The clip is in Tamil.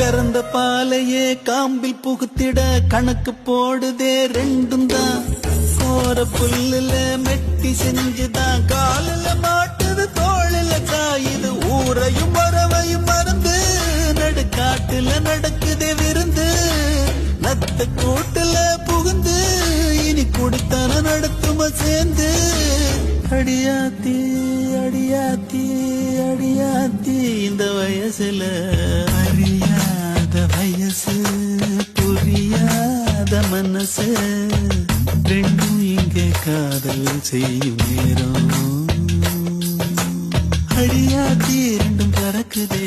கறந்த பாலையே காம்பில் புகுத்திட கணக்கு போடுதே ரெண்டும் தான். கோர புல்லுல மெட்டி செஞ்சுதான் காலில மாட்டுது தோளில காயுது. ஊரையும் வரவையும் மறந்து நடுக்காட்டுல நடக்குதே விருந்து. நத்த கூட்டுல புகுந்து இனி குடித்தன நடத்தும சேர்ந்து. அடியாத்தி அடியாத்தி அடியாத்தி இந்த வயசுல அறியாத வயசு புரியாத மனசு ரெண்டும் இங்கே காதல் செய்யும் நேரம். அடியாத்தி ரெண்டும் பறக்குதே.